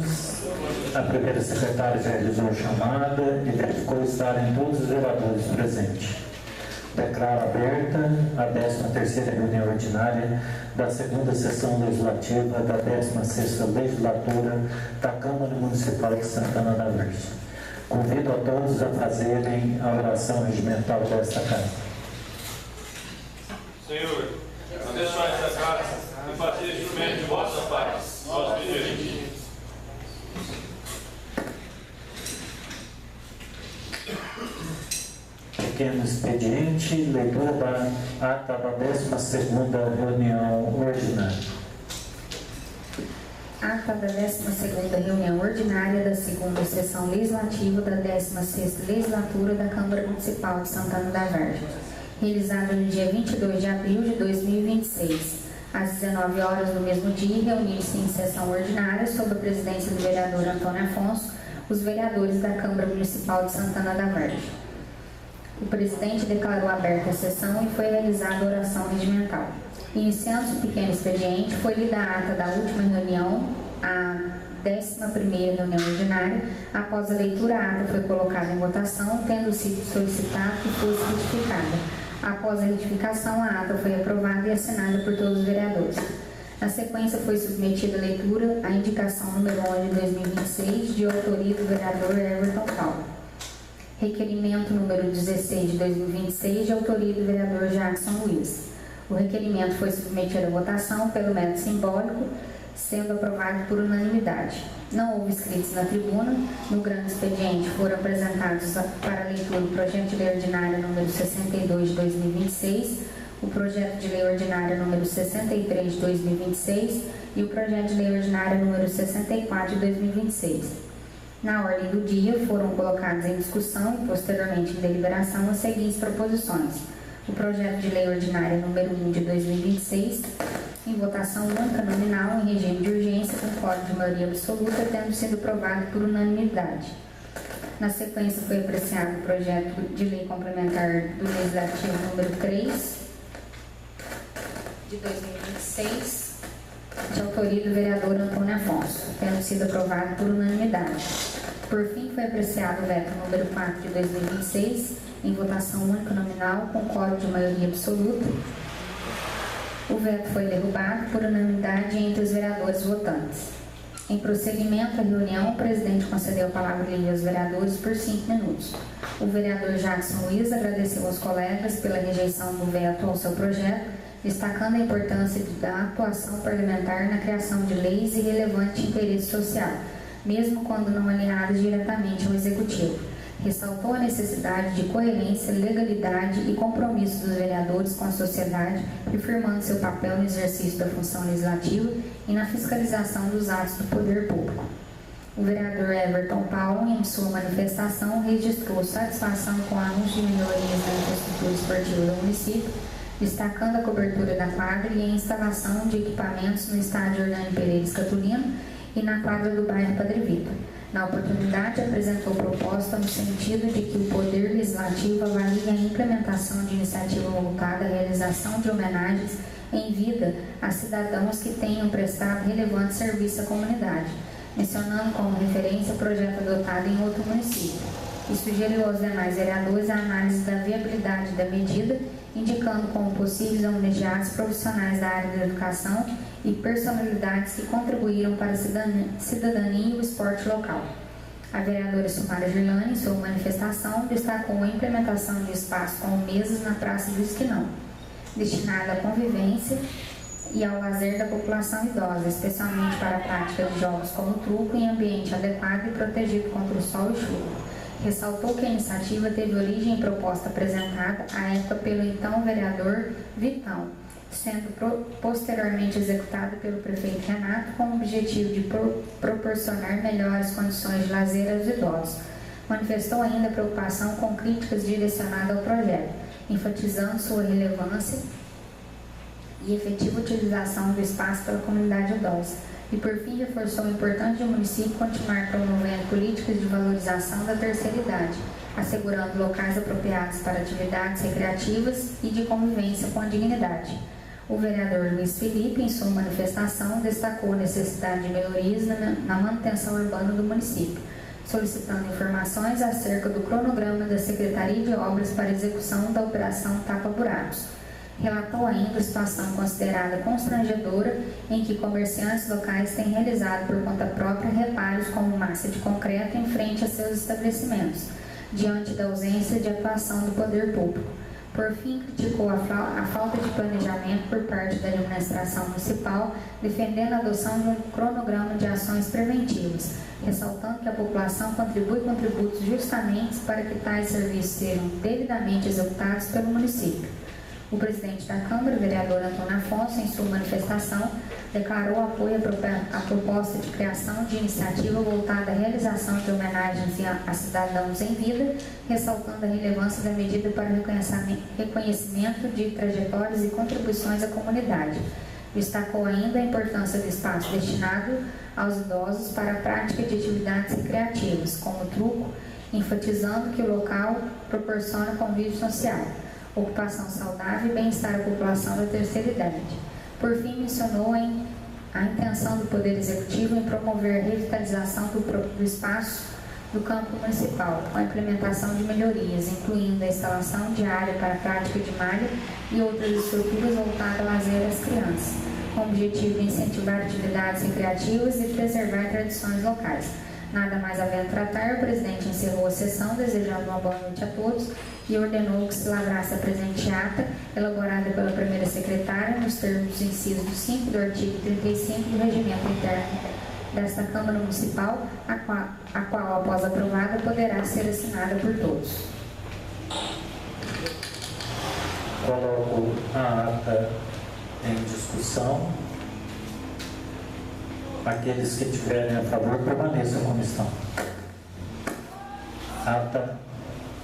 ordens. A primeira secretária já realizou a chamada e verificou estarem todos os vereadores presentes. Declaro aberta a 13ª reunião ordinária da segunda sessão legislativa da 16ª legislatura da Câmara Municipal de Santana da Vargem. Convido a todos a fazerem a oração regimental desta casa. Senhor, abençoai esta casa e fazer instrumento de vossa paz. Nós pedimos. Pequeno expediente, leitura da ata da 12ª reunião ordinária. Ata da 12ª reunião ordinária da segunda sessão legislativa da 16ª legislatura da Câmara Municipal de Santana da Vargem, realizada no dia 22 de abril de 2026. Às 19 horas do mesmo dia, reuniram-se em sessão ordinária, sob a presidência do vereador Antônio Afonso, os vereadores da Câmara Municipal de Santana da Vargem. O presidente declarou aberta a sessão e foi realizada a oração regimental. Iniciando-se o pequeno expediente, foi lida a ata da última reunião, a 11ª reunião ordinária. Após a leitura, a ata foi colocada em votação, tendo sido solicitado que fosse retificada. Após a retificação, a ata foi aprovada e assinada por todos os vereadores. Na sequência, foi submetida à leitura a indicação número 11 de 2026, de autoria do vereador Everton Paulo. Requerimento número 16 de 2026, de autoria do vereador Jackson Luiz. O requerimento foi submetido à votação pelo método simbólico, sendo aprovado por unanimidade. Não houve inscritos na tribuna. No grande expediente foram apresentados para leitura o projeto de lei ordinária número 62 de 2026, o projeto de lei ordinária número 63 de 2026 e o projeto de lei ordinária número 64 de 2026. Na ordem do dia, foram colocados em discussão e, posteriormente, em deliberação, as seguintes proposições. O projeto de lei ordinária número 1 de 2026, em votação única nominal, em regime de urgência, com quórum de maioria absoluta, tendo sido aprovado por unanimidade. Na sequência, foi apreciado o projeto de lei complementar do Legislativo número 3, de 2026, de autoria do vereador Antônio Afonso, tendo sido aprovado por unanimidade. Por fim, foi apreciado o veto número 4 de 2026, em votação única nominal, com quórum de maioria absoluta. O veto foi derrubado por unanimidade entre os vereadores votantes. Em prosseguimento à reunião, o presidente concedeu a palavra livre aos vereadores por 5 minutos. O vereador Jackson Luiz agradeceu aos colegas pela rejeição do veto ao seu projeto, destacando a importância da atuação parlamentar na criação de leis e relevante interesse social, mesmo quando não alinhadas diretamente ao Executivo. Ressaltou a necessidade de coerência, legalidade e compromisso dos vereadores com a sociedade, afirmando seu papel no exercício da função legislativa e na fiscalização dos atos do poder público. O vereador Everton Paulo, em sua manifestação, registrou satisfação com o anúncio de melhorias na infraestrutura esportiva do município, destacando a cobertura da quadra e a instalação de equipamentos no estádio Hernani Pereira Escatolino e na quadra do bairro Padre Vitor. Na oportunidade, apresentou proposta no sentido de que o Poder Legislativo avalie a implementação de iniciativa voltada à realização de homenagens em vida a cidadãos que tenham prestado relevante serviço à comunidade, mencionando como referência o projeto adotado em outro município. E sugeriu aos demais vereadores a análise da viabilidade da medida, indicando como possíveis homenageados profissionais da área da educação e personalidades que contribuíram para a cidadania e o esporte local. A vereadora Sumara Girlani, em sua manifestação, destacou a implementação de espaços como mesas na Praça do Esquinão, destinada à convivência e ao lazer da população idosa, especialmente para a prática de jogos como truco em ambiente adequado e protegido contra o sol e chuva. Ressaltou que a iniciativa teve origem em proposta apresentada à época pelo então vereador Vitão, sendo posteriormente executada pelo prefeito Renato com o objetivo de proporcionar melhores condições de lazer aos idosos. Manifestou ainda preocupação com críticas direcionadas ao projeto, enfatizando sua relevância e efetiva utilização do espaço pela comunidade idosa. E, por fim, reforçou a importância do município continuar promovendo políticas de valorização da terceira idade, assegurando locais apropriados para atividades recreativas e de convivência com a dignidade. O vereador Luiz Felipe, em sua manifestação, destacou a necessidade de melhorias na manutenção urbana do município, solicitando informações acerca do cronograma da Secretaria de Obras para execução da Operação Tapa Buracos. Relatou ainda a situação considerada constrangedora em que comerciantes locais têm realizado por conta própria reparos como massa de concreto em frente a seus estabelecimentos, diante da ausência de atuação do poder público. Por fim, criticou a falta de planejamento por parte da administração municipal, defendendo a adoção de um cronograma de ações preventivas, ressaltando que a população contribui com tributos justamente para que tais serviços sejam devidamente executados pelo município. O presidente da Câmara, vereador Antônio Afonso, em sua manifestação, declarou apoio à proposta de criação de iniciativa voltada à realização de homenagens a cidadãos em vida, ressaltando a relevância da medida para o reconhecimento de trajetórias e contribuições à comunidade. Destacou ainda a importância do espaço destinado aos idosos para a prática de atividades recreativas, como truco, enfatizando que o local proporciona convívio social, ocupação saudável e bem-estar à população da terceira idade. Por fim, mencionou a intenção do Poder Executivo em promover a revitalização do espaço do campo municipal, com a implementação de melhorias, incluindo a instalação de área para a prática de malha e outras estruturas voltadas ao lazer às crianças, com o objetivo de incentivar atividades recreativas e preservar tradições locais. Nada mais havendo tratar, o presidente encerrou a sessão, desejando uma boa noite a todos e ordenou que se lavrasse a presente ata, elaborada pela primeira secretária, nos termos dos incisos 5 do artigo 35 do Regimento Interno desta Câmara Municipal, a qual, após aprovada, poderá ser assinada por todos. Coloco a ata em discussão. Aqueles que estiverem a favor, permaneçam como estão. Ata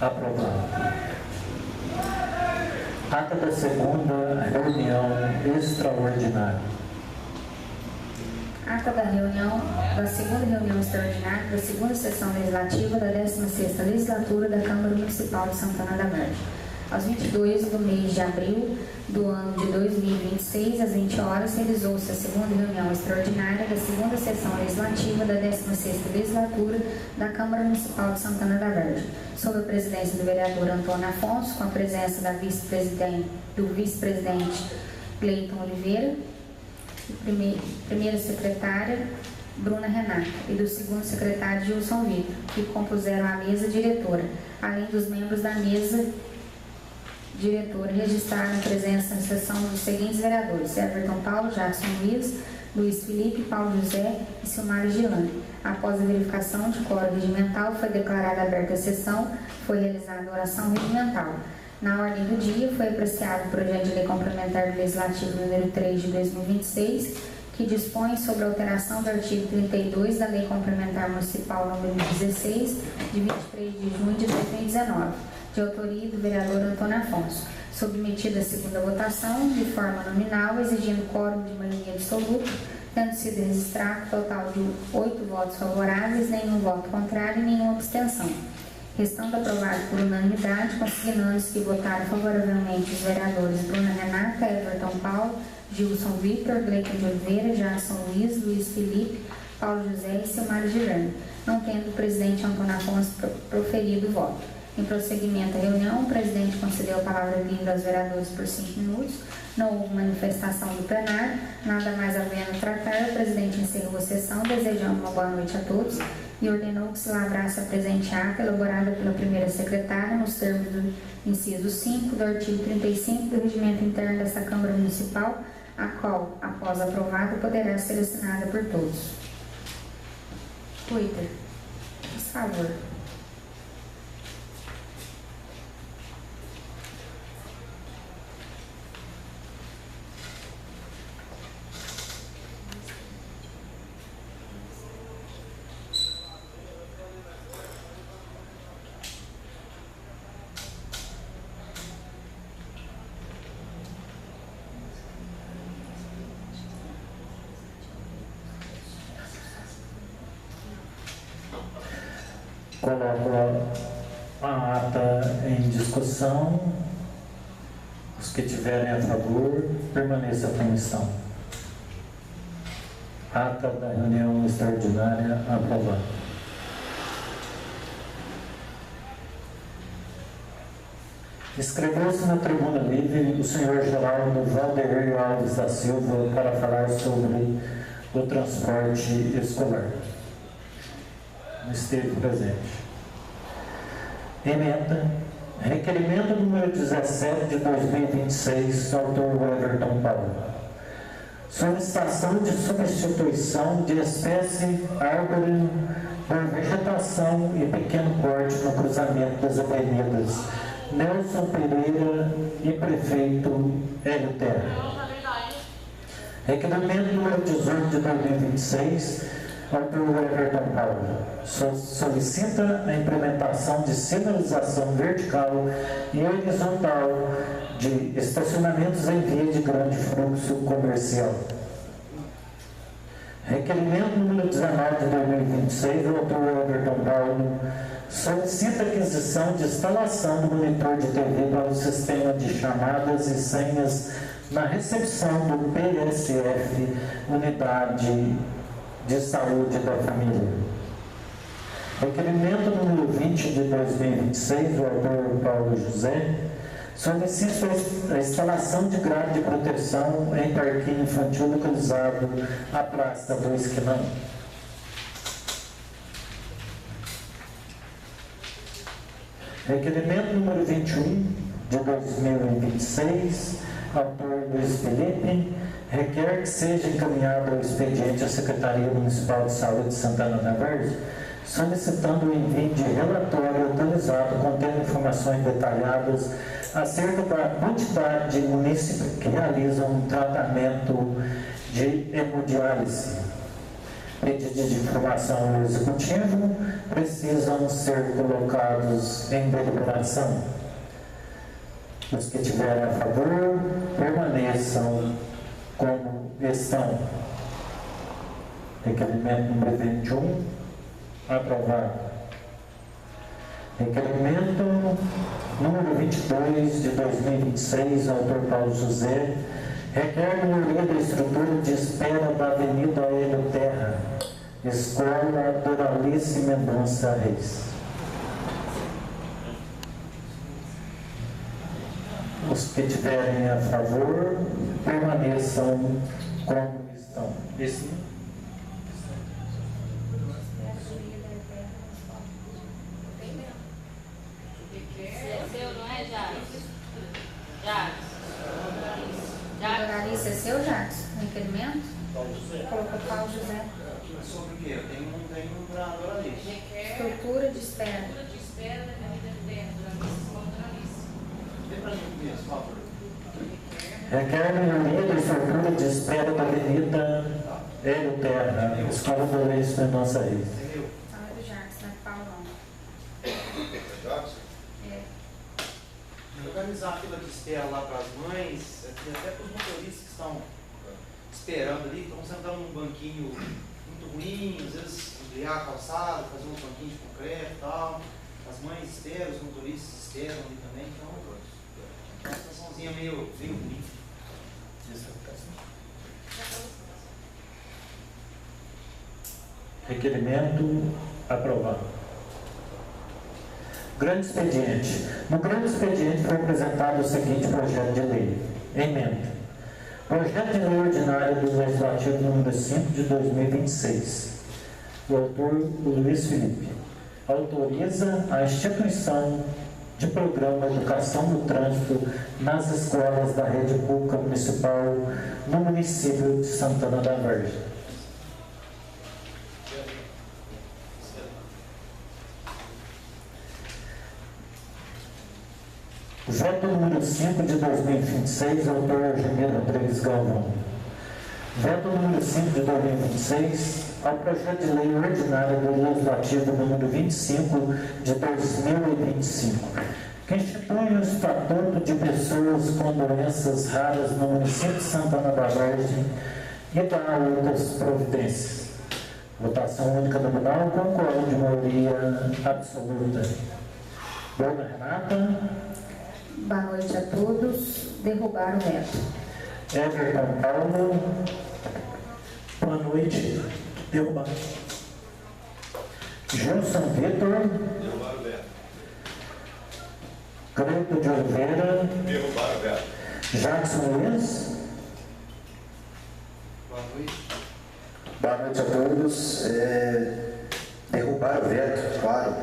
aprovada. Ata da segunda reunião extraordinária. Ata da segunda reunião extraordinária da segunda sessão legislativa da 16ª legislatura da Câmara Municipal de Santana da Verde. Aos 22 do mês de abril do ano de 2026, às 20 horas, realizou-se a segunda reunião extraordinária da segunda sessão legislativa da 16ª legislatura da Câmara Municipal de Santana da Verde, sob a presidência do vereador Antônio Afonso, com a presença do vice-presidente Cleiton Oliveira, primeira secretária Bruna Renata e do segundo secretário Gilson Vitor, que compuseram a mesa diretora, além dos membros da mesa diretora registraram a presença na sessão dos seguintes vereadores: Everton Paulo, Jackson Luiz Felipe, Paulo José e Silmar Gilani. Após a verificação de quórum regimental, foi declarada aberta a sessão, foi realizada a oração regimental. Na ordem do dia, foi apreciado o projeto de lei complementar do Legislativo número 3 de 2026, que dispõe sobre a alteração do artigo 32 da Lei Complementar Municipal número 16, de 23 de junho de 2019, de autoria do vereador Antônio Afonso, submetida à segunda votação, de forma nominal, exigindo quórum de maioria absoluta, tendo sido registrado total de 8 votos favoráveis, nenhum voto contrário e nenhuma abstenção. Restando aprovado por unanimidade, consignando-se que votaram favoravelmente os vereadores Bruna Renata, Everton Paulo, Gilson Vitor, Cleiton de Oliveira, Jackson Luiz Felipe, Paulo José e Silmar Girani, não tendo o presidente Antônio Afonso proferido o voto. Em prosseguimento à reunião, o presidente concedeu a palavra livre aos vereadores por 5 minutos. Não houve manifestação do plenário. Nada mais havendo tratar, o presidente encerrou a sessão, desejando uma boa noite a todos e ordenou que se lavrasse a presente ata, elaborada pela primeira secretária, nos termos do inciso 5 do artigo 35 do Regimento Interno desta Câmara Municipal, a qual, após aprovada, poderá ser assinada por todos. Twitter, por favor. Coloco a ata em discussão. Os que tiverem a favor, permaneça como estão. Ata da reunião extraordinária aprovada. Inscreveu-se na tribuna livre o senhor Geraldo Valdeir Alves da Silva para falar sobre o transporte escolar. Não esteve presente. Emenda. Requerimento número 17 de 2026, autor Everton Paulo. Solicitação de substituição de espécie árvore por vegetação e pequeno porte no cruzamento das avenidas Nelson Pereira e Prefeito Hélio Terra. Requerimento número 18 de 2026, autor Everton Paulo. Solicita a implementação de sinalização vertical e horizontal de estacionamentos em via de grande fluxo comercial. Requerimento número 19 de 2026, autor Everton Paulo. Solicita a aquisição de instalação do monitor de TV para o sistema de chamadas e senhas na recepção do PSF, Unidade de Saúde da Família. Requerimento número 20 de 2026, do autor Paulo José, solicita a instalação de grade de proteção em parquinho infantil localizado à Praça do Esquinão. Requerimento número 21 de 2026, autor Luiz Felipe, requer que seja encaminhado ao expediente à Secretaria Municipal de Saúde de Santana da Vargem, solicitando o envio de relatório atualizado contendo informações detalhadas acerca da quantidade de munícipes que realizam tratamento de hemodiálise. Pedidos de informação ao Executivo precisam ser colocados em deliberação. Os que tiverem a favor, permaneçam como estão. Requerimento número 21, aprovado. Requerimento número 22 de 2026, autor Paulo José, requer melhoria da estrutura de espera da Avenida Hélio Terra, Escola Doralice Mendonça Reis. Os que tiverem a favor, permaneçam como estão. Esse seu, não é, Jacques? Doralice é seu, Jacques? Requerimento? Paulo José. Colocou Paulo José. Sobre o quê? Tem um para Doralice. Estrutura de espera. Estrutura de espera da Avenida Terra, Doralice, Escola Doralice. Vem para a gente mesmo, por favor. requer melhoria da estrutura de espera da Avenida Hélio Terra, Escola Doralice Mendonça Reis. Fala do Jacques, não é Paulão. É. Organizar a fila de espera lá para as mães, até para os motoristas que estão esperando ali, estão sentando num banquinho muito ruim, às vezes ampliar a calçada, fazer uns banquinhos de concreto e tal. As mães esperam, os motoristas esperam ali também, então é uma situaçãozinha meio ruim. Requerimento aprovado. Grande expediente. No grande expediente foi apresentado o seguinte projeto de lei. Emenda. Projeto de lei ordinária do Legislativo número 5 de 2026. O autor Luiz Felipe. Autoriza a instituição de programa de educação do trânsito nas escolas da rede pública municipal no município de Santana da Vargem. Veto número 5 de 2026, autor Eugênio Rodrigues Galvão. Veto número 5 de 2026 ao projeto de lei ordinária do Legislativo número 25 de 2025, que institui o Estatuto de Pessoas com Doenças Raras no município de Santana da Vargem e dá outras providências. Votação única nominal com quórum de maioria absoluta. Dona Renata. Boa noite a todos. Derrubar o veto. Everton Paulo. Boa noite. Derrubar. Gilson Vitor. Derrubar o veto. Cleito de Oliveira. Derrubar o veto. Jackson Luiz. Boa noite. Boa noite a todos. Derrubar o veto, claro.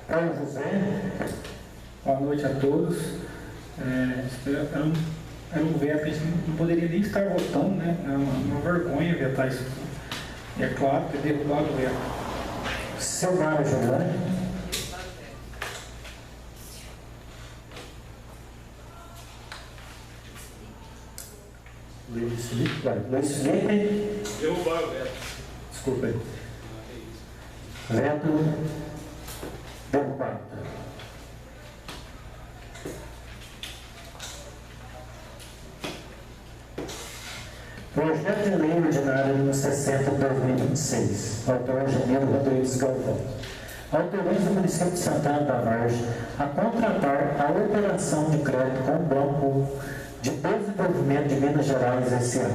Paulo José. Boa noite a todos. Era um veto que a gente não poderia nem estar votando, né? É uma vergonha vetar isso. E é claro que derrubar o veto. Silmara Giovanni. Luiz Felipe. Derrubar o veto. Desculpa aí. Veto derrubado. Projeto de Lei Ordinária número 60 de 2026. Autor Engenheiro Rodrigues Galvão. Autoriza o município de Santana da Vargem a contratar a operação de crédito com o Banco de Desenvolvimento de Minas Gerais S.A.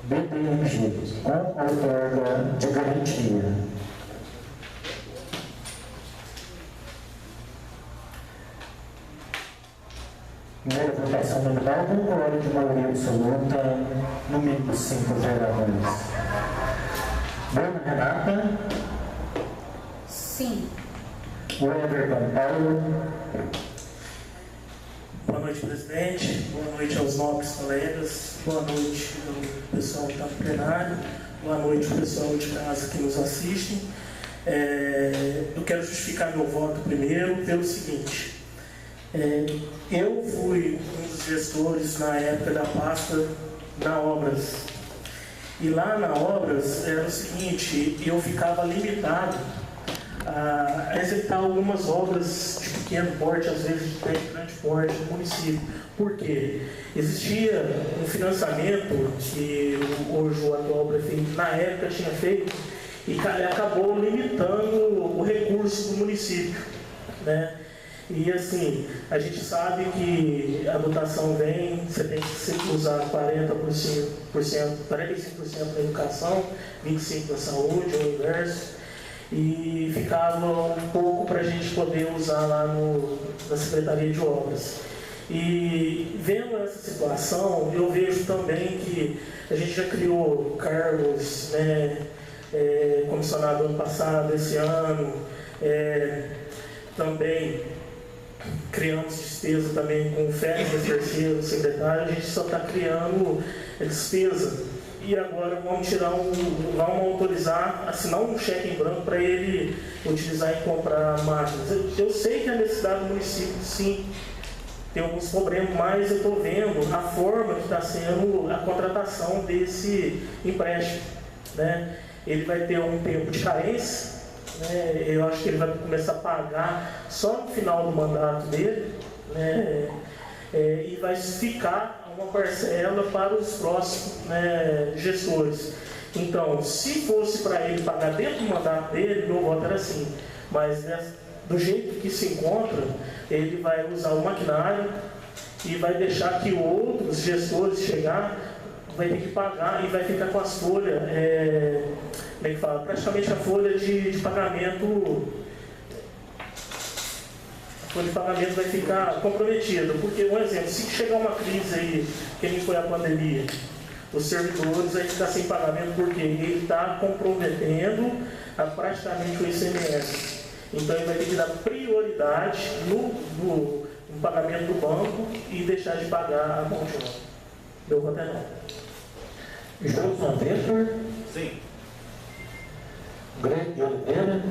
BDMG, com outorga de garantia. Primeira votação nominal, concordo de maioria absoluta, no mínimo 5 vereadores. Bruna Renata. Sim. O Everton Paulo. Boa noite, presidente. Boa noite aos nobres colegas. Boa noite ao pessoal que está no plenário. Boa noite ao pessoal de casa que nos assiste. Eu quero justificar meu voto primeiro pelo seguinte. Eu fui um dos gestores na época da pasta na Obras. E lá na Obras era o seguinte, eu ficava limitado a executar algumas obras de pequeno porte, às vezes de grande porte no município. Por quê? Existia um financiamento que hoje o atual prefeito na época tinha feito e acabou limitando o recurso do município, né? E assim, a gente sabe que a dotação vem, você tem que usar 45% na educação, 25% na saúde, o inverso, e ficava um pouco para a gente poder usar lá na Secretaria de Obras. E vendo essa situação, eu vejo também que a gente já criou cargos, né, comissionado ano passado, esse ano, também criamos despesa também com férias, terceiro, secretário, a gente só está criando despesa. E agora vamos autorizar, assinar um cheque em branco para ele utilizar em comprar máquinas. Eu sei que a necessidade do município, sim, tem alguns problemas, mas eu estou vendo a forma que está sendo a contratação desse empréstimo, né? Ele vai ter um tempo de carência, né? Eu acho que ele vai começar a pagar só no final do mandato dele, né? E vai ficar uma parcela para os próximos, né, gestores. Então, se fosse para ele pagar dentro do mandato dele, meu voto era assim. Mas do jeito que se encontra, ele vai usar o maquinário e vai deixar que outros gestores chegar, vai ter que pagar e vai ficar com as folhas, como é que fala? Praticamente a folha de pagamento. A folha de pagamento vai ficar comprometida. Porque, um exemplo, se chegar uma crise aí, que nem foi a pandemia, os servidores vão ficar sem pagamento porque ele está comprometendo praticamente o ICMS. Então ele vai ter que dar prioridade no pagamento do banco e deixar de pagar a conta. Meu voto é não. Gilson Vitor. Sim. Greg de Oliveira.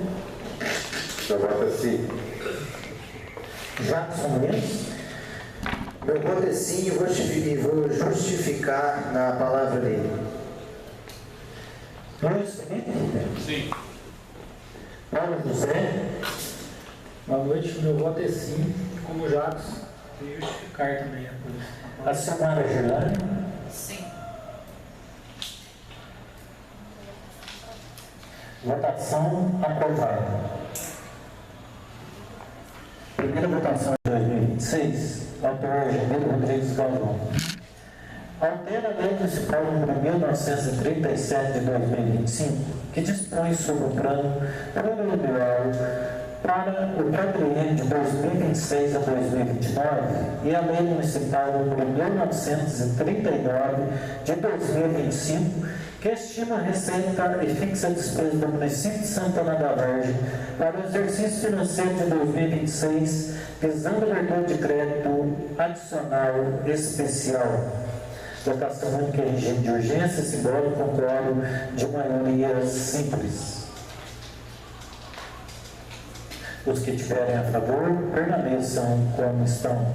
Meu voto é sim. Jackson Luiz. Meu voto é sim e vou justificar na palavra dele. Luiz Felipe. Sim. Paulo José. Boa noite, meu voto é sim, como Jackson, e justificar também a posição. A Silmara Giovanni. Sim. Votação aprovada. Primeira votação de 2026. autor Gemiro Rodrigues Galvão. Altera a Lei Municipal número 1937 de 2025, que dispõe sobre o plano plurianual para o quadriênio de 2026 a 2029 e a Lei Municipal número 1939 de 2025, que estima a receita e fixa a despesa do município de Santana da Vargem para o exercício financeiro de 2026, visando abertura de crédito adicional especial. Votação única em regime de urgência, simbólico com quórum de maioria simples. Os que tiverem a favor, permaneçam como estão.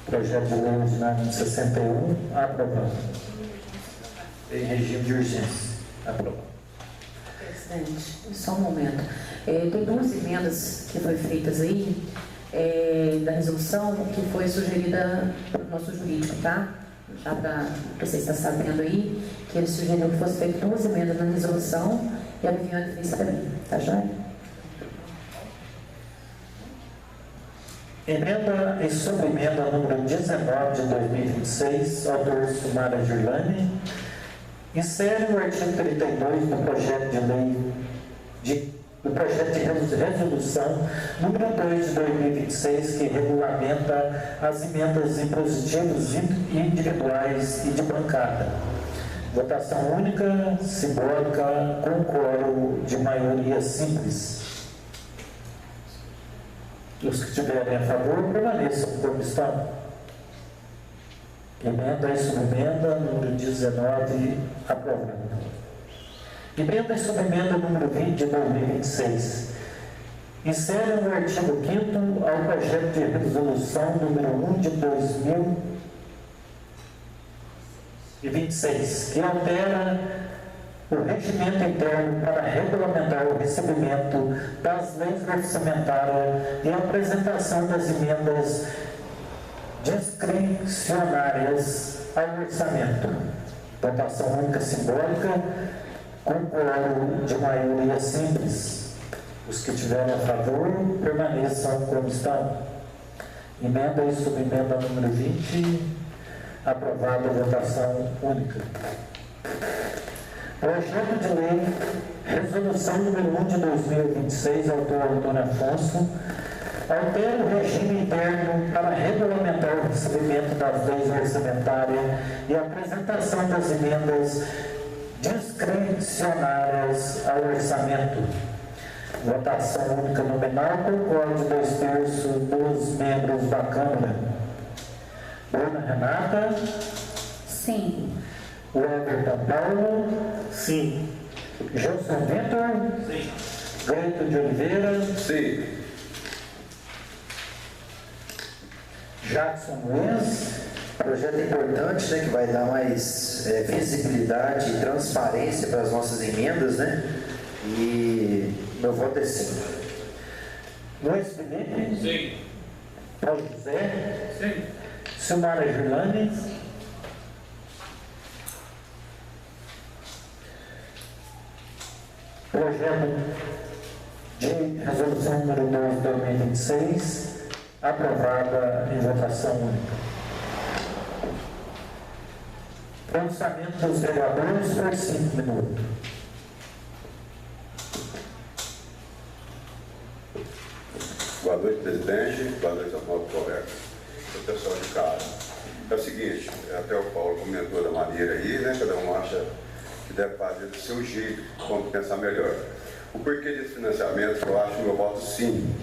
Projeto de lei ordinário 61, aprovado. Em regime de urgência, aprovado. Presidente, só um momento. Tem duas emendas que foram feitas aí, da resolução, que foi sugerida pelo nosso jurídico, tá? Já para você estar sabendo aí, que ele sugeriu que fosse feito duas emendas na resolução e a Viviane fez para mim, tá joia? Emenda e subemenda número 19 de 2026, autor Sumara Girlani, insere o artigo 32 do projeto de lei do projeto de resolução número 2 de 2026, que regulamenta as emendas impositivas individuais e de bancada. Votação única, simbólica, com quórum de maioria simples. Os que tiverem a favor, permaneçam como estão. Emenda e subemenda número 19, aprovado. Emenda e subemenda número 20 de 2026. Insere no artigo 5º ao projeto de resolução número 1 de 2026, que altera o regimento interno para regulamentar o recebimento das leis orçamentárias e a apresentação das emendas discricionárias ao orçamento. Votação única simbólica, com quórum de maioria simples. Os que tiverem a favor, permaneçam como estão. Emenda e subemenda número 20, aprovada, votação única. Projeto de lei, resolução número 1 de 2026, autor Antônio Afonso, altera o regime interno para regulamentar o recebimento das leis orçamentárias e a apresentação das emendas discricionárias ao orçamento. Votação única nominal com quórum de 2/3 dos membros da Câmara. Bruna Renata? Sim. O Everton Paulo? Sim. Gilson Vitor? Sim. Grito de Oliveira? Sim. Jackson Luiz? Projeto importante, né, que vai dar mais visibilidade e transparência para as nossas emendas, né? E meu voto é sim. Luiz Felipe? Sim. Paulo José? Sim. Silmara Girlani? Projeto de resolução número 2 de 2026, aprovada em votação única. Pronunciamento dos vereadores por 5 minutos. Boa noite, presidente. Boa noite aos nossos colegas. O pessoal de casa. É o seguinte, até o Paulo comentou da maneira aí, né? Cada um acha que deve fazer do seu jeito, como pensar melhor. O porquê desse financiamento, eu acho meu voto sim,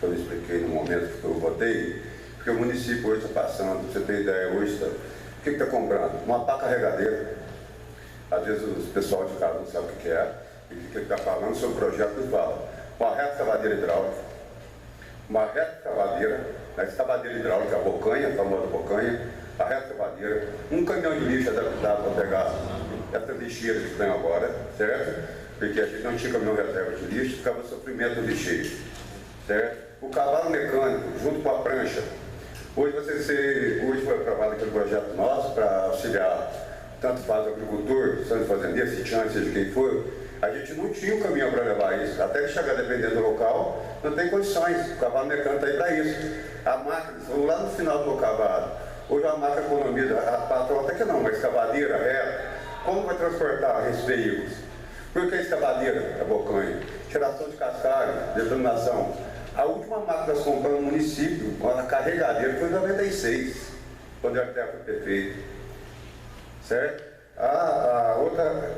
que eu expliquei no momento que eu votei, porque o município hoje está passando, você tem ideia, hoje está, o que está comprando? Uma pá carregadeira. Às vezes o pessoal de casa não sabe o que é, e o que está falando sobre o projeto que fala. Uma reta cavadeira hidráulica, uma reta cavadeira, a escavadeira hidráulica, a bocanha, a famosa bocanha, a reta cavadeira, um caminhão de lixo adaptado para pegar essa lixeira que tem agora, certo? Porque a gente não tinha caminhão reserva de lixo, ficava sofrimento do lixeiro, certo? O cavalo mecânico, junto com a prancha. Hoje foi aprovado aquele projeto nosso para auxiliar, tanto faz o agricultor, tanto fazendeiro, sitiante, seja quem for, A gente não tinha um caminhão para levar isso. Até que chegar dependendo do local, não tem condições. O cavalo mecânico está aí para isso. A máquina, vamos lá no final do meu cavalo. Hoje a máquina economiza, a patroa até que não, mas escavadeira, reta. Como vai transportar esses veículos? Por que escavadeira, a bocanha? Tiração de cascalho, detonação. A última máquina que nós compramos no município, a carregadeira, foi em 96, quando a terra foi perfeita. Certo?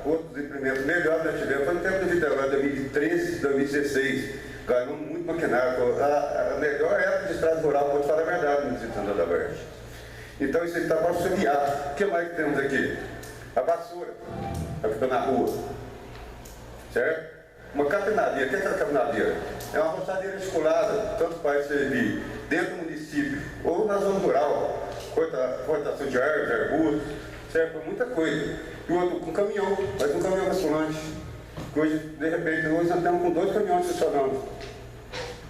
Outros implementos melhores que nós tivemos foi no tempo do Vitorino, 2013, 2016. Ganhamos muito maquinário. A melhor época de estrada rural, pode falar a verdade, no município de Santa da Verde. Então isso aí está para auxiliar. O que mais que temos aqui? A vassoura, que fica na rua. Certo? Uma catenadeira. O que é aquela catenadeira? É uma roçadeira articulada, tanto para servir dentro do município ou na zona rural. Cortação de árvores, arbustos, serve para muita coisa. E o outro com caminhão, mas um caminhão vasculante. Hoje, de repente, hoje nós estamos com 2 caminhões funcionando.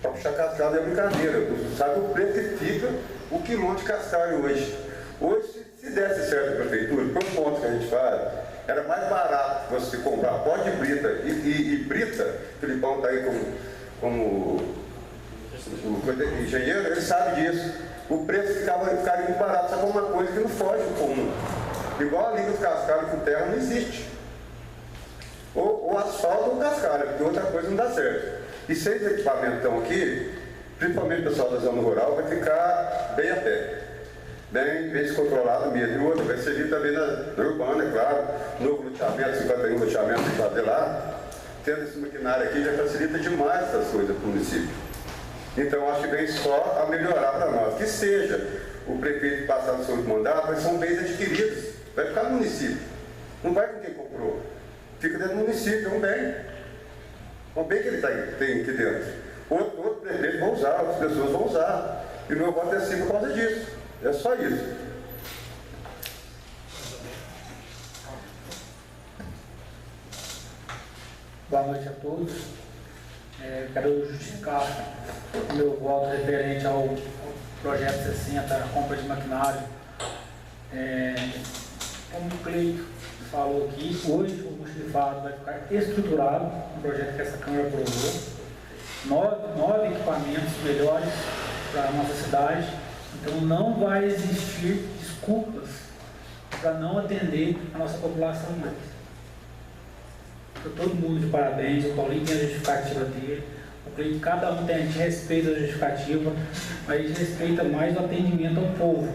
Para puxar cascalho é brincadeira. Sabe o preço que fica o quilômetro de cascalho hoje. Hoje, se desse certo a prefeitura, por ponto que a gente faz, era mais barato você comprar pó de brita e brita. O Filipão está aí como engenheiro, ele sabe disso. O preço ficaria muito barato, sabe uma coisa que não foge do comum. Igual a liga do cascalho com terra não existe. Ou asfalto ou cascalho, porque outra coisa não dá certo. E se esses equipamentos estão aqui, principalmente o pessoal da zona rural, vai ficar bem a pé. Bem descontrolado mesmo. E outro, vai servir também na urbana, é claro. Novo loteamento, 51 loteamentos que fazer lá. Tendo esse maquinário aqui já facilita demais essas coisas para o município. Então acho que vem só a melhorar para nós. Que seja o prefeito passar no seu mandato, mas são bens adquiridos. Vai ficar no município. Não vai com quem comprou. Fica dentro do município, é um bem. É um bem que ele tem aqui dentro. Outro prefeito vai usar, outras pessoas vão usar. E o meu voto é assim por causa disso. É só isso. Boa noite a todos. Quero justificar o meu voto referente ao projeto 60, a compra de maquinário. Como o Cleito falou aqui, hoje o mochilifado vai ficar estruturado, um projeto que essa Câmara aprovou. 9 equipamentos melhores para a nossa cidade. Então não vai existir desculpas para não atender a nossa população mais. Estou todo mundo de parabéns, o Paulinho tem a justificativa dele, o Cleito, cada um tem, a gente respeita a justificativa, mas a gente respeita mais o atendimento ao povo.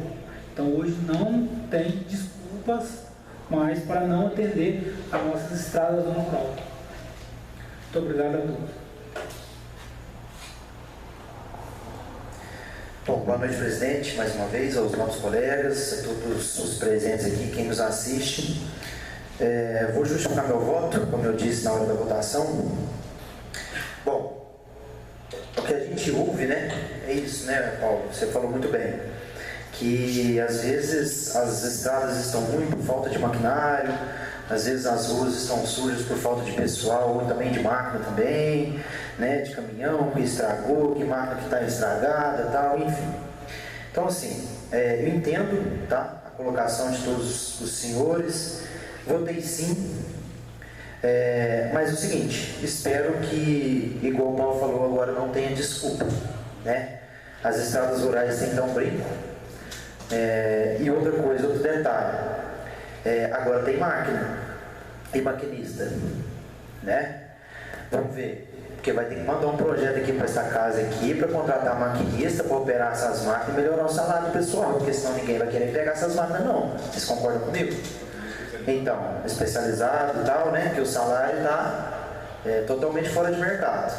Então hoje não tem desculpas mais para não atender as nossas estradas do rural. Muito obrigado a todos. Bom, boa noite, presidente, mais uma vez, aos nossos colegas, a todos os presentes aqui, quem nos assiste. Vou justificar meu voto, como eu disse na hora da votação. Bom, o que a gente ouve, né, é isso, né, Paulo? Você falou muito bem, que às vezes as estradas estão ruins por falta de maquinário, às vezes as ruas estão sujas por falta de pessoal, ou também de máquina também, né, de caminhão que estragou, que máquina que está estragada, tal, enfim. Então assim, eu entendo, tá, a colocação de todos os senhores, votei sim, mas é o seguinte, espero que, igual o Paulo falou agora, não tenha desculpa, né? As estradas rurais têm que dar um brinco. E outra coisa, outro detalhe, agora tem máquina e maquinista, né? Vamos ver. Porque vai ter que mandar um projeto aqui para essa casa aqui, para contratar maquinista, para operar essas máquinas e melhorar o salário do pessoal, porque senão ninguém vai querer pegar essas máquinas não. Vocês concordam comigo? Então, especializado e tal, né? Que o salário está totalmente fora de mercado.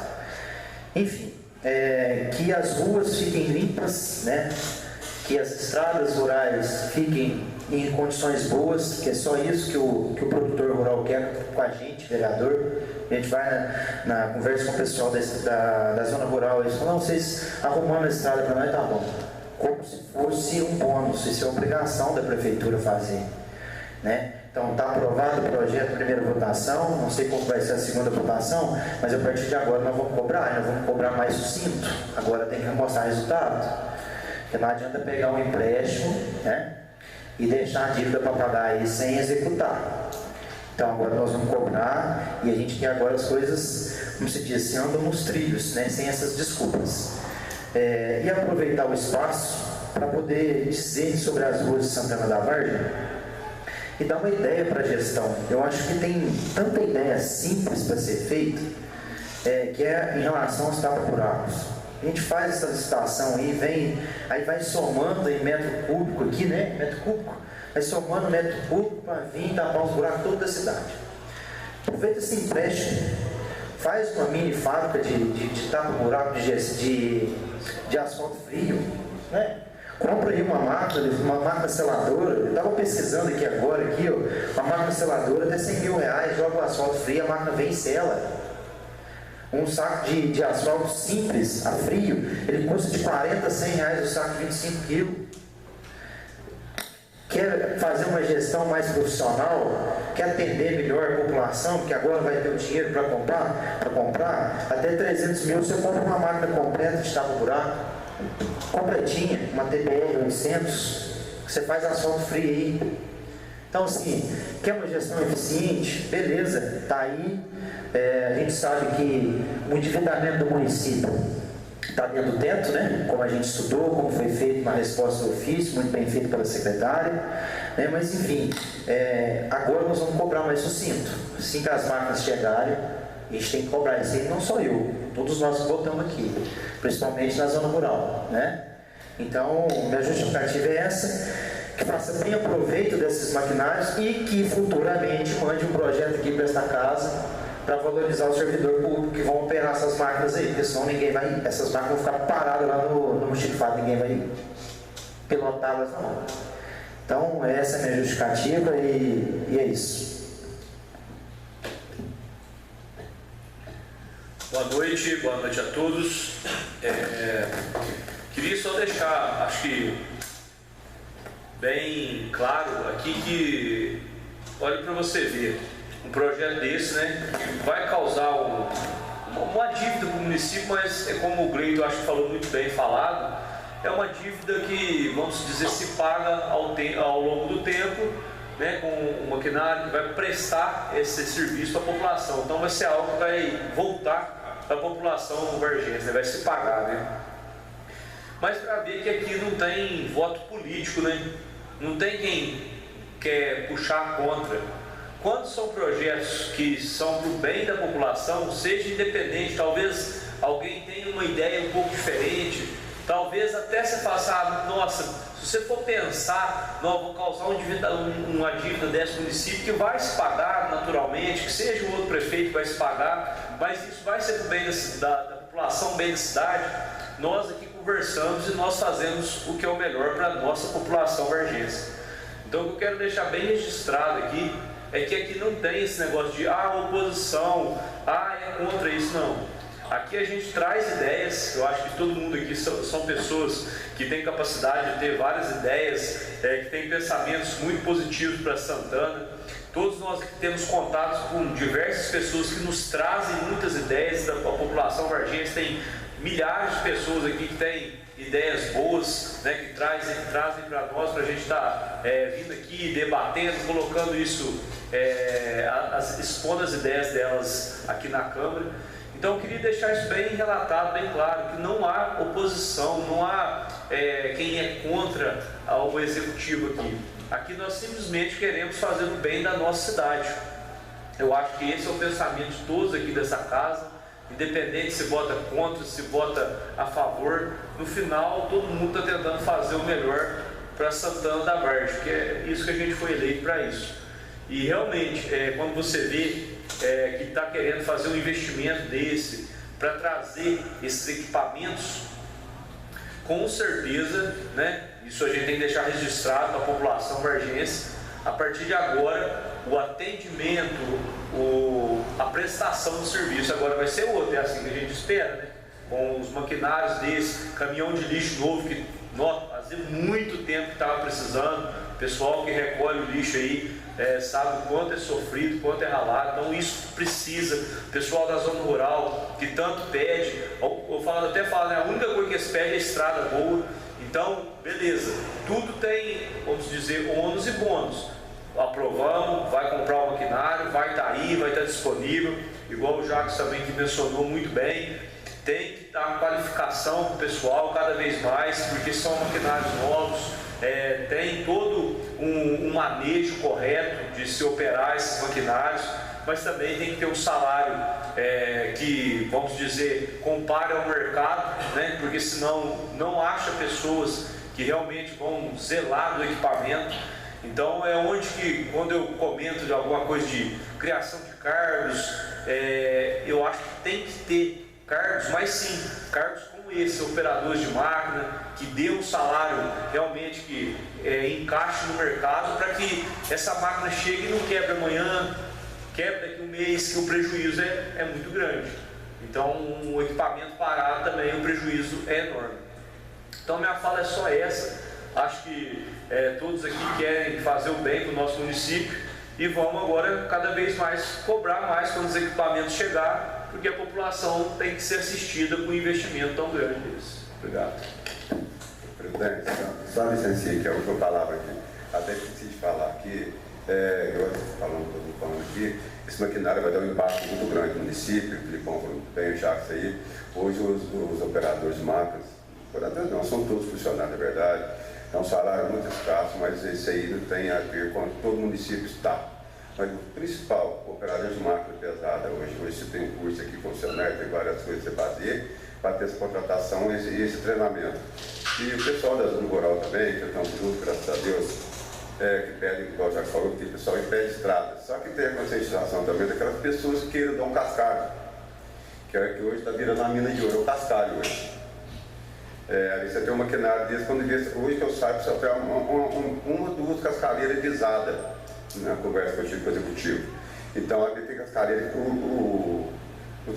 Enfim, que as ruas fiquem limpas, né? Que as estradas rurais fiquem em condições boas, que é só isso que o produtor rural quer com a gente, vereador. A gente vai na conversa com o pessoal da zona rural, eles falam, não, vocês arrumando a estrada para nós, tá bom. Como se fosse um bônus, isso é obrigação da prefeitura fazer, né? Então está aprovado o projeto, primeira votação, não sei como vai ser a segunda votação, mas a partir de agora nós vamos cobrar mais sucinto, agora tem que mostrar resultado. Porque não adianta pegar um empréstimo, né, e deixar a dívida para pagar aí sem executar. Então agora nós vamos cobrar e a gente quer agora as coisas, como se diz assim, andam nos trilhos, né? Sem essas desculpas. E aproveitar o espaço para poder dizer sobre as ruas de Santana da Vargem e dar uma ideia para a gestão. Eu acho que tem tanta ideia simples para ser feita, que é em relação aos tapa-buracos. A gente faz essa licitação aí vai somando em metro cúbico aqui, né? Metro cúbico. Vai somando metro cúbico para vir tapar os buracos toda a cidade. Aproveita esse empréstimo, faz uma mini fábrica de tapa-buraco de asfalto frio, né? Compra aí uma máquina seladora. Eu estava pesquisando aqui agora, uma máquina seladora até R$100 mil, joga o asfalto frio, a máquina vem e sela. Um saco de asfalto simples, a frio, ele custa de 40 a 100 reais o saco de 25 quilos. Quer fazer uma gestão mais profissional, quer atender melhor a população, porque agora vai ter o dinheiro para comprar, até 300 mil você compra uma máquina completa de tapa-buraco, completinha, uma TBR 800, você faz asfalto frio aí. Então assim, quer uma gestão eficiente? Beleza, está aí. A gente sabe que o endividamento do município está dentro do teto, né? Como a gente estudou, como foi feito uma resposta do ofício, muito bem feito pela secretária, né? Mas enfim, agora nós vamos cobrar mais sucinto. Assim que as máquinas chegarem, a gente tem que cobrar isso aí, não só eu, todos nós que votamos aqui, principalmente na zona rural, né? Então, minha justificativa é essa, que faça bem aproveito desses maquinários e que futuramente mande um projeto aqui para esta casa para valorizar o servidor público que vão operar essas máquinas aí, porque senão essas máquinas vão ficar paradas lá no Mochilifado, ninguém vai pilotá-las não. Então essa é a minha justificativa e é isso. Boa noite a todos. Queria só deixar, acho que bem claro aqui que, olha para você ver, um projeto desse, né, vai causar uma dívida para o município, mas é como o Gleito acho que falou muito bem falado, é uma dívida que, vamos dizer, se paga ao longo do tempo, né, com um maquinário que vai prestar esse serviço à população. Então vai ser algo que vai voltar para a população vargense, né, vai se pagar, né? Mas para ver que aqui não tem voto político, né? Não tem quem quer puxar contra. Quando são projetos que são para o bem da população, seja independente, talvez alguém tenha uma ideia um pouco diferente, talvez até você faça, nossa, se você for pensar, não, vou causar uma dívida desse município que vai se pagar naturalmente, que seja o outro prefeito que vai se pagar, mas isso vai ser para o bem da população, bem da cidade. Nós aqui conversamos e nós fazemos o que é o melhor para a nossa população vargense. Então o que eu quero deixar bem registrado aqui é que aqui não tem esse negócio de oposição, é contra isso, não. Aqui a gente traz ideias, eu acho que todo mundo aqui são pessoas que têm capacidade de ter várias ideias, que têm pensamentos muito positivos para Santana. Todos nós aqui temos contatos com diversas pessoas que nos trazem muitas ideias da população vargense. Tem milhares de pessoas aqui que têm ideias boas, né, que trazem para nós, para a gente estar vindo aqui, debatendo, colocando isso, expondo as ideias delas aqui na Câmara. Então eu queria deixar isso bem relatado, bem claro, que não há oposição, não há quem é contra o executivo aqui. Aqui nós simplesmente queremos fazer o bem da nossa cidade. Eu acho que esse é o pensamento de todos aqui dessa casa. Independente se vota contra, se vota a favor, no final todo mundo está tentando fazer o melhor para Santana da Vargem, que é isso que a gente foi eleito para isso. E realmente, quando você vê que está querendo fazer um investimento desse para trazer esses equipamentos, com certeza, né, isso a gente tem que deixar registrado para a população vargense. A partir de agora, o atendimento, a prestação do serviço agora vai ser outro, é assim que a gente espera, né? Com os maquinários desse, caminhão de lixo novo, que fazia muito tempo que estava precisando, o pessoal que recolhe o lixo aí sabe o quanto é sofrido, quanto é ralado, então isso precisa, o pessoal da zona rural que tanto pede, eu falo, né, a única coisa que eles pedem é estrada boa. Então, beleza, tudo tem, vamos dizer, ônus e bônus. aprovamos, vai comprar o maquinário, vai estar aí, vai estar disponível, igual o Jacques também que mencionou muito bem. Tem que dar qualificação para o pessoal cada vez mais, porque são maquinários novos, tem todo um manejo correto de se operar esses maquinários, mas também tem que ter um salário que, vamos dizer, compare ao mercado, né? Porque senão não acha pessoas que realmente vão zelar do equipamento. Então é onde que, quando eu comento de alguma coisa de criação de cargos, eu acho que tem que ter cargos, mas sim, cargos como esse, operadores de máquina, que dê um salário realmente que encaixe no mercado, para que essa máquina chegue e não quebre amanhã, quebre daqui um mês, que o prejuízo é muito grande. Então, o equipamento parado também, o prejuízo é enorme. Então, minha fala é só essa. Acho que todos aqui querem fazer o bem para o nosso município e vamos agora cada vez mais cobrar mais quando os equipamentos chegar, porque a população tem que ser assistida com um investimento tão grande desse. Obrigado. Presidente, só licencia que é a última palavra aqui. Até esqueci de falar aqui, eu falando aqui, esse maquinário vai dar um impacto muito grande no município, o Filipão falou bem, o Jacques aí. Hoje os operadores de máquinas, operadores não, são todos funcionários, é verdade, é um salário muito escasso, mas isso aí não tem a ver com todo município está. Mas o principal, o operador de máquina pesada, hoje você tem curso aqui funcionário, tem várias coisas para você fazer, para ter essa contratação e esse treinamento. E o pessoal da Zona Rural também, que estão juntos, graças a Deus, que pedem, igual já falou, que o pessoal impede estrada. Só que tem a conscientização também daquelas pessoas que queiram dar um cascalho, que hoje está virando uma mina de ouro, é o cascalho hoje. Ali você tem um maquinário desse, quando vê, hoje que eu saiba, só tem uma ou duas cascalheiras pisadas na conversa que eu tive com o executivo. Então ali tem cascalheira, o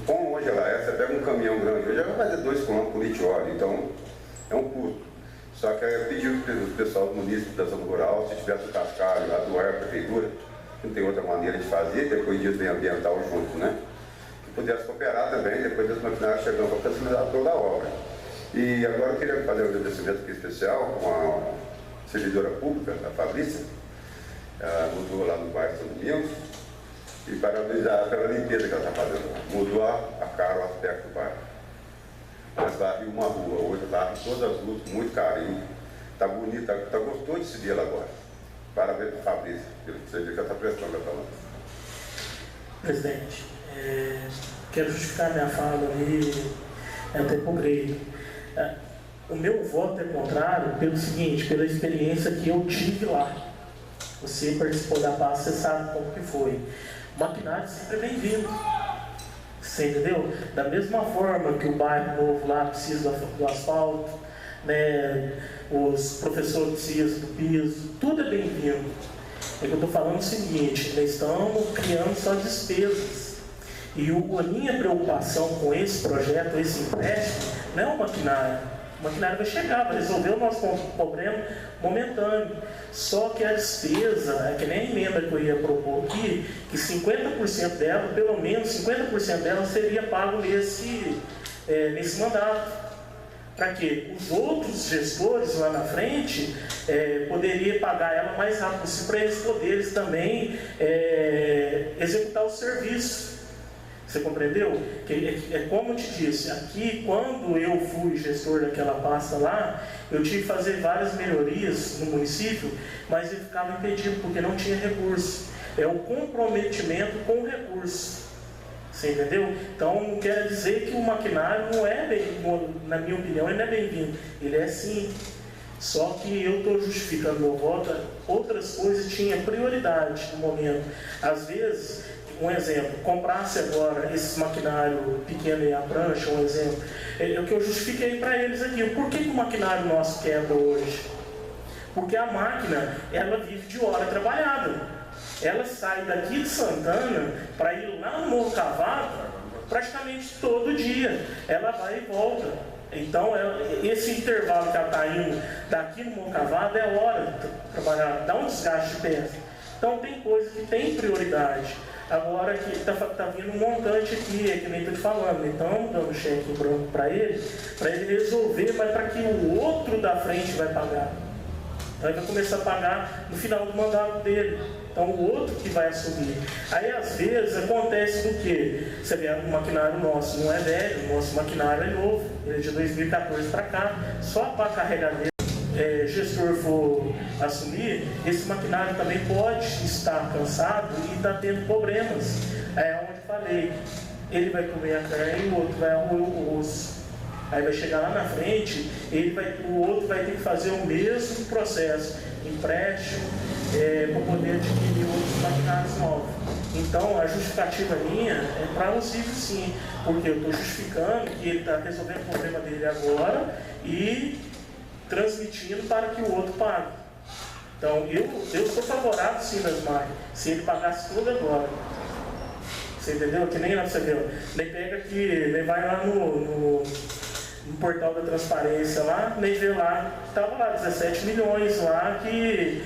pão hoje ela você pega um caminhão grande, hoje ela vai fazer 2 km por litro de óleo, então é um custo. Só que eu pedi para o pessoal do município da Zona Rural, se tivesse o cascalho, a doar a prefeitura, não tem outra maneira de fazer, depois disso vem ambiental junto, né? Que pudesse cooperar também, depois das maquinários chegando para facilitar toda a obra. E agora eu queria fazer um agradecimento aqui especial com a servidora pública, a Fabrícia, mudou lá no bairro São Domingos, e parabenizar pela limpeza que ela está fazendo. Mudou a cara, o aspecto do bairro. Mas varre uma rua, hoje varre todas as ruas, muito carinho. Está bonito, está gostoso de se ver ela agora. Parabéns para a Fabrícia, pelo serviço que ela está prestando para nós. Presidente, quero justificar minha fala ali, até por grego. O meu voto é contrário pelo seguinte, pela experiência que eu tive lá. Você participou da pasta, você sabe como que foi. O maquinário sempre é bem-vindo. Você entendeu? Da mesma forma que o bairro novo lá precisa do asfalto, né? Os professores precisam do piso, tudo é bem-vindo. É que eu estou falando o seguinte, nós estamos criando só despesas. E a minha preocupação com esse projeto, esse empréstimo, não é o maquinário. O maquinário vai chegar, vai resolver o nosso problema momentâneo. Só que a despesa, é que nem a emenda que eu ia propor aqui, que 50% dela, pelo menos 50% dela seria pago nesse mandato. Para quê? Os outros gestores lá na frente poderiam pagar ela mais rápido possível, para eles poderem também executar o serviço. Você compreendeu? Como eu te disse, aqui quando eu fui gestor daquela pasta lá, eu tive que fazer várias melhorias no município, mas eu ficava impedido porque não tinha recurso. É o comprometimento com o recurso. Você entendeu? Então não quer dizer que o maquinário não é na minha opinião, ele não é bem-vindo. Ele é sim. Só que eu estou justificando meu voto, outras coisas tinham prioridade no momento. Às vezes, um exemplo, comprasse agora esse maquinário pequeno e a prancha, um exemplo, é o que eu justifiquei para eles aqui. Por que o maquinário nosso quebra hoje? Porque a máquina, ela vive de hora trabalhada. Ela sai daqui de Santana para ir lá no Morro Cavado praticamente todo dia. Ela vai e volta. Então, esse intervalo que ela está indo daqui no Morro Cavado é hora de trabalhar, dá um desgaste de peça. Então, tem coisa que tem prioridade. Agora que está vindo um montante aqui, é que nem estou te falando, então dando cheque em branco para ele resolver, mas para que o outro da frente vai pagar. Então ele vai começar a pagar no final do mandato dele. Então o outro que vai assumir. Aí às vezes acontece do que? Você vê, o maquinário nosso não é velho, o nosso maquinário é novo, ele é de 2014 para cá, só para carregamento. Gestor for assumir, esse maquinário também pode estar cansado e está tendo problemas. É onde falei, ele vai comer a carne e o outro vai arroer o osso. Aí vai chegar lá na frente, o outro vai ter que fazer o mesmo processo, empréstimo, para poder adquirir outros maquinários novos. Então a justificativa minha é para o ciclo sim, porque eu estou justificando que ele está resolvendo o problema dele agora e transmitindo para que o outro pague. Então, eu sou favorável sim das máquinas, se ele pagasse tudo agora. Você entendeu? Que nem lá você viu. Nem pega aqui, nem vai lá no portal da transparência lá, nem vê lá, estava lá 17 milhões lá de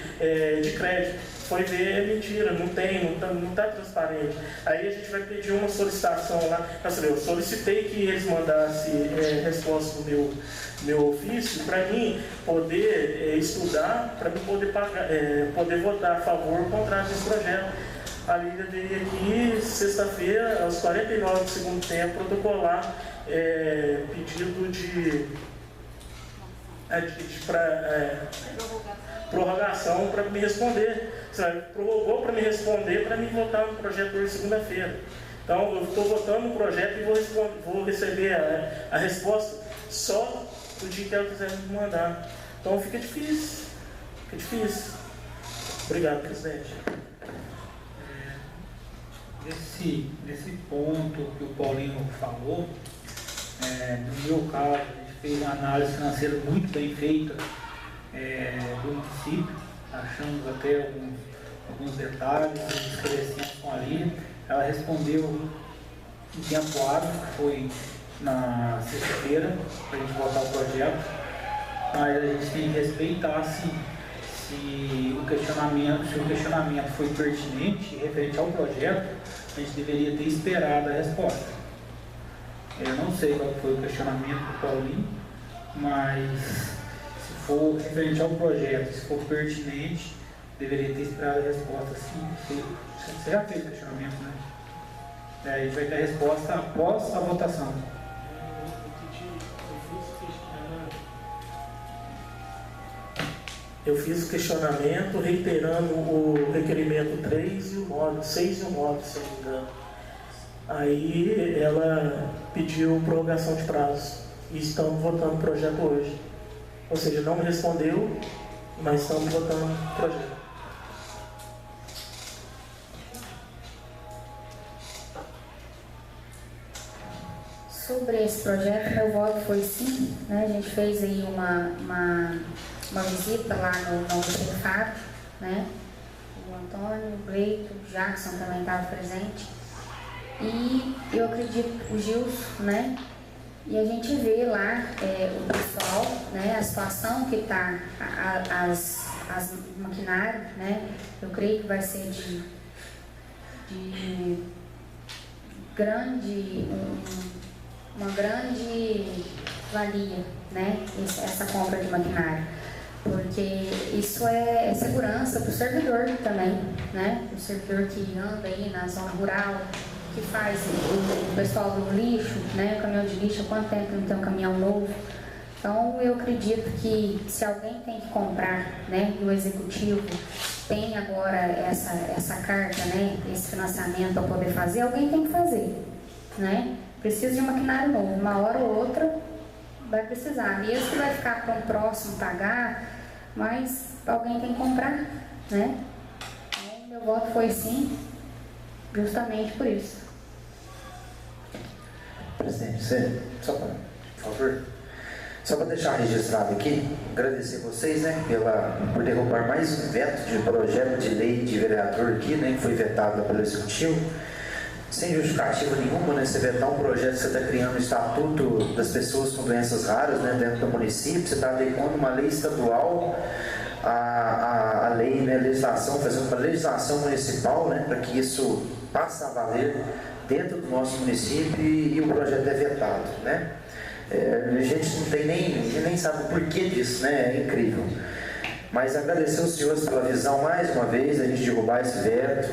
crédito. Foi ver, é mentira, não está transparente. Aí a gente vai pedir uma solicitação lá. Eu solicitei que eles mandassem resposta do meu ofício para mim poder estudar, para mim poder pagar, poder votar a favor ou contra desse projeto. A Lília veio aqui sexta-feira, aos 49 do segundo tempo, protocolar pedido de prorrogação para me responder. Prorrogou para me responder, para me votar no projeto hoje, segunda-feira. Então, eu estou votando no projeto e vou receber a resposta só no dia que ela quiser me mandar. Então, fica difícil. Fica difícil. Obrigado, presidente. Nesse ponto que o Paulinho falou, no meu caso, a gente fez uma análise financeira muito bem feita do município, achamos até alguns detalhes, esclarecemos com a Lília. Ela respondeu em tempo hábil, que foi na sexta-feira, para a gente votar o projeto, mas a gente tem que respeitar se o questionamento foi pertinente e referente ao projeto, a gente deveria ter esperado a resposta. Eu não sei qual foi o questionamento do Paulinho, mas se for referente ao projeto, se for pertinente, deveria ter esperado a resposta sim. Você já fez o questionamento, né? A gente vai ter a resposta após a votação. Eu fiz o questionamento reiterando o requerimento 3 e o módulo, 6 e o módulo, se não me engano. Aí ela pediu prorrogação de prazo e estamos votando o projeto hoje. Ou seja, não me respondeu, mas estamos votando o projeto. Sobre esse projeto, meu voto foi sim, né? A gente fez aí uma visita lá no Fábio, né? O Antônio, o Gleito, o Jackson também estava presente. E eu acredito, o Gilson, né? E a gente vê lá o pessoal, né? A situação que está, as maquinários, né? Eu creio que vai ser de uma grande valia, né? Essa compra de maquinário. Porque isso é segurança para o servidor também, né? O servidor que anda aí na zona rural, que faz o pessoal do lixo, né? O caminhão de lixo, há quanto tempo não tem um caminhão novo? Então, eu acredito que se alguém tem que comprar, né? E o executivo tem agora essa carta, né? Esse financiamento para poder fazer, alguém tem que fazer, né? Precisa de um maquinário novo, uma hora ou outra vai precisar. Mesmo que vai ficar para um próximo pagar, mas alguém tem que comprar, né? Então, meu voto foi sim, justamente por isso. Presidente, você, por favor, só para deixar registrado aqui, agradecer vocês, né, por derrubar mais um veto de projeto de lei de vereador aqui, né, que foi vetado pelo Executivo. Sem justificativa nenhuma, né? Você vetar um projeto que você está criando o estatuto das pessoas com doenças raras, né, dentro do município, você está adequando uma lei estadual à lei, né, legislação, fazendo uma legislação municipal, né, para que isso passe a valer dentro do nosso município e o projeto é vetado, né? A gente não tem nem sabe o porquê disso, né? É incrível. Mas agradecer aos senhores pela visão mais uma vez, a gente derrubar esse veto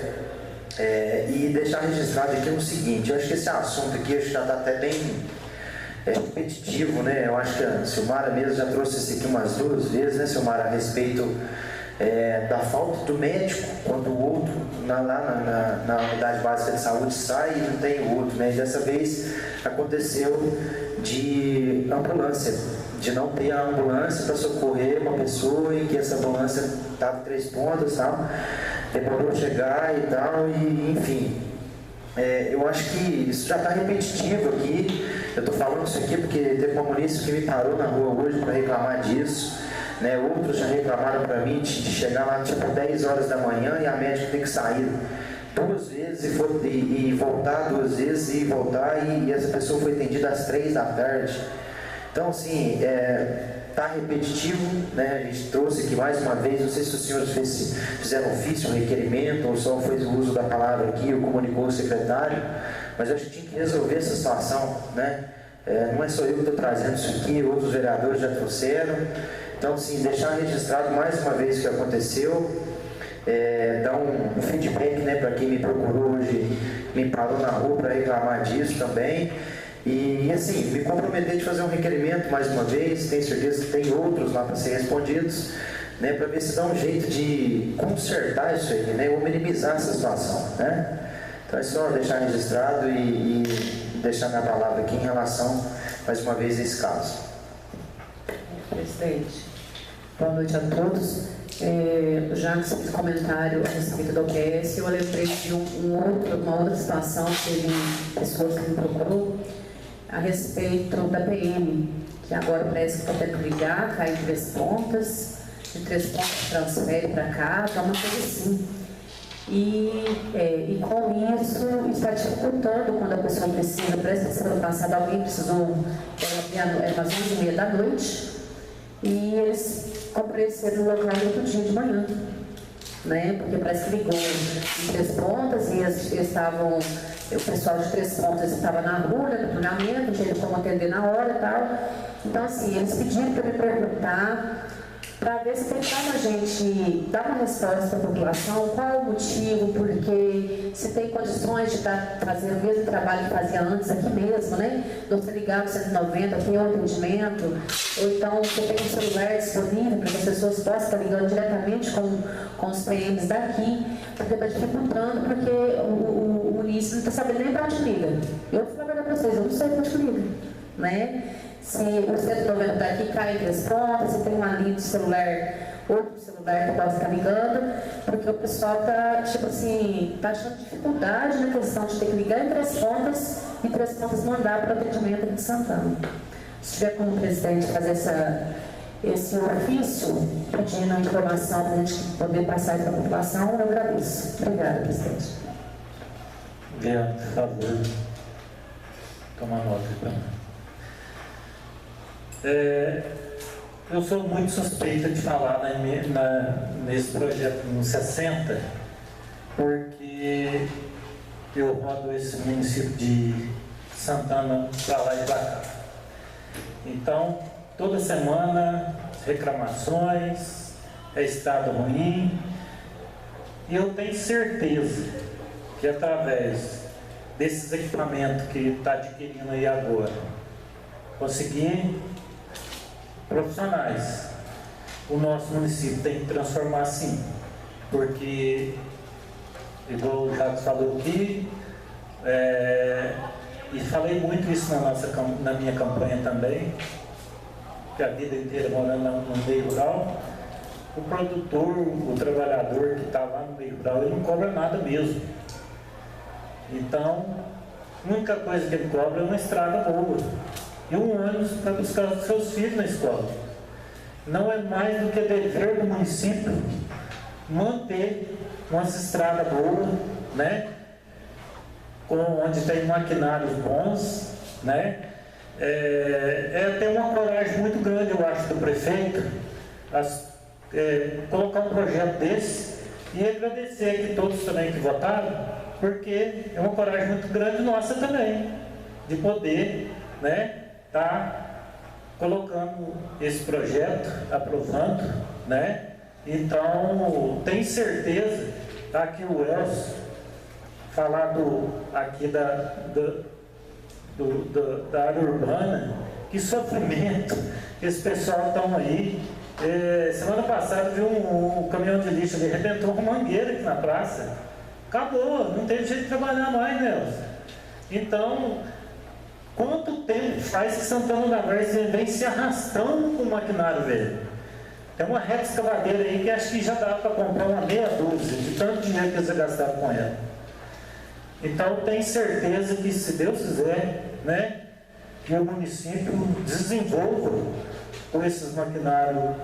e deixar registrado aqui o seguinte: eu acho que esse assunto aqui acho que já está até bem repetitivo, né? Eu acho que a Silmara mesmo já trouxe isso aqui umas 2 vezes, né, Silmara, a respeito da falta do médico quando o outro na unidade básica de saúde sai e não tem o outro, né? E dessa vez aconteceu de ambulância, de não ter a ambulância para socorrer uma pessoa em que essa ambulância estava em 3 pontas, tal, demorou a chegar e tal, e enfim. Eu acho que isso já está repetitivo aqui. Eu estou falando isso aqui porque teve uma polícia que me parou na rua hoje para reclamar disso, né? Outros já reclamaram para mim de chegar lá tipo 10 horas da manhã e a médica tem que sair 2 vezes e voltar 2 vezes e voltar, e essa pessoa foi atendida às 3 da tarde. Então, assim, está repetitivo, né? A gente trouxe aqui mais uma vez, não sei se os senhores fizeram ofício, um requerimento, ou só fez o uso da palavra aqui, ou comunicou o secretário, mas eu acho que tinha que resolver essa situação, né? Não é só eu que estou trazendo isso aqui, outros vereadores já trouxeram. Então, assim, deixar registrado mais uma vez o que aconteceu, dar um feedback, né, para quem me procurou hoje, me parou na rua para reclamar disso também. E assim, me comprometer de fazer um requerimento mais uma vez, tenho certeza que tem outros lá para ser respondidos, né, para ver se dá um jeito de consertar isso aí, né, ou minimizar essa situação, né. Então é só deixar registrado e deixar minha palavra aqui em relação, mais uma vez, a esse caso. Presidente, boa noite a todos. Já que você fez comentário a respeito do OBS, eu lembrei de uma outra situação que teve pessoas que me procurou a respeito da PM, que agora parece que está tendo que ligar, cai em 3 pontas, de 3 pontas transfere para cá, tá uma coisa assim. E com isso está dificultando quando a pessoa precisa. Parece que semana passada alguém precisou, era umas 11h30 da noite, e eles compareceram no local no outro dia de manhã, né? Porque parece que ligou em 3 pontas e eles estavam, o pessoal de 3 pontas estava na rua, no treinamento, não tinha como atender na hora e tal. Então, assim, eles pediram para me perguntar, para ver se tem como a gente dar uma resposta à população, qual o motivo, porque se tem condições de fazer o mesmo trabalho que fazia antes aqui mesmo, né? Não ser ligado 190, tem um atendimento, ou então você tem um celular disponível para que as pessoas possam estar ligando diretamente com os PMs daqui, porque está dificultando, porque o município não está sabendo nem para onde liga. Eu vou falar para vocês, eu não sei para onde liga, né? Se o 190 está aqui, cai em 3 pontas, se tem uma linha de celular, outro celular que pode estar ligando, porque o pessoal está, tipo assim, está achando dificuldade na questão de ter que ligar em 3 pontas e 3 pontas mandar para o atendimento aqui de Santana. Se tiver como o presidente fazer esse ofício, pedindo a informação para a gente poder passar para a população, eu agradeço. Obrigada, presidente. Leandro, por favor, toma nota então. Eu sou muito suspeita de falar nesse projeto no 60, porque eu rodo esse município de Santana para lá e para cá. Então, toda semana, reclamações, estado ruim, e eu tenho certeza que através desses equipamentos que está adquirindo aí agora, conseguir profissionais, o nosso município tem que transformar sim, porque, igual o Jacques falou aqui, e falei muito isso na minha campanha também, que a vida inteira morando no meio rural, o produtor, o trabalhador que está lá no meio rural, ele não cobra nada mesmo. Então, a única coisa que ele cobra é uma estrada boa e um ônibus para buscar os seus filhos na escola. Não é mais do que dever do município manter umas estradas boas, né? Onde tem maquinários bons, né? Ter uma coragem muito grande, eu acho, do prefeito, colocar um projeto desse e agradecer aqui todos também que votaram, porque é uma coragem muito grande nossa também, de poder, né, tá colocando esse projeto, aprovando, né, Então, tem certeza, tá aqui o Elcio, falar aqui da área urbana, que sofrimento que esse pessoal estão aí. Semana passada viu um caminhão de lixo, ele arrebentou com mangueira aqui na praça. Acabou, não teve jeito de trabalhar mais, Nelson. Então, quanto tempo faz que Santana da Várzea vem se arrastando com o maquinário velho? Tem uma reta escavadeira aí que acho que já dá para comprar uma meia dúzia de tanto dinheiro que eles gastaram com ela. Então, tenho certeza que, se Deus quiser, né, que o município desenvolva com esses maquinários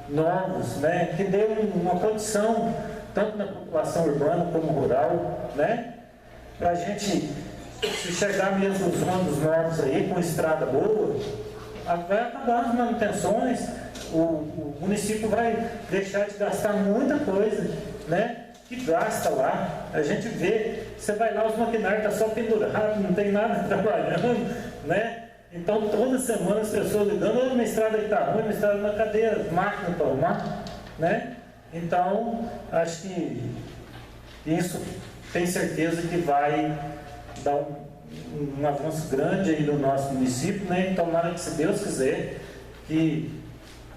novos, né, que dê uma condição, tanto na população urbana como rural, né, para a gente, se chegar mesmo os ônibus novos aí, com estrada boa, vai acabar as manutenções, o município vai deixar de gastar muita coisa, né, que gasta lá. A gente vê, você vai lá, os maquinários estão só pendurados, não tem nada trabalhando, né? Então, toda semana as pessoas ligando, minha estrada aí está ruim, minha estrada na cadeia, máquina para arrumar, né? Então, acho que isso, tem certeza que vai dar um avanço grande aí no nosso município, né? E tomara que, se Deus quiser, que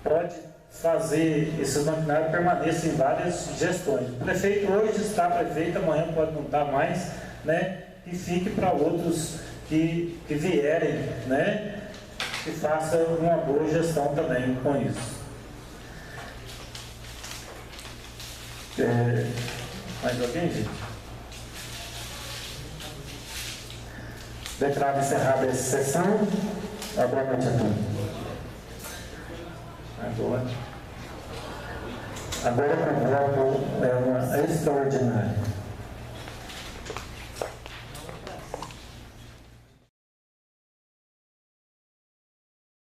pode fazer esses maquinários permaneçam em várias gestões. O prefeito hoje está prefeito, amanhã pode não estar mais, né? E fique para outros que vierem, né? Que façam uma boa gestão também com isso. Mais alguém, gente? Declaro encerrada essa sessão. Boa noite a todos. Agora o voto é uma extraordinária.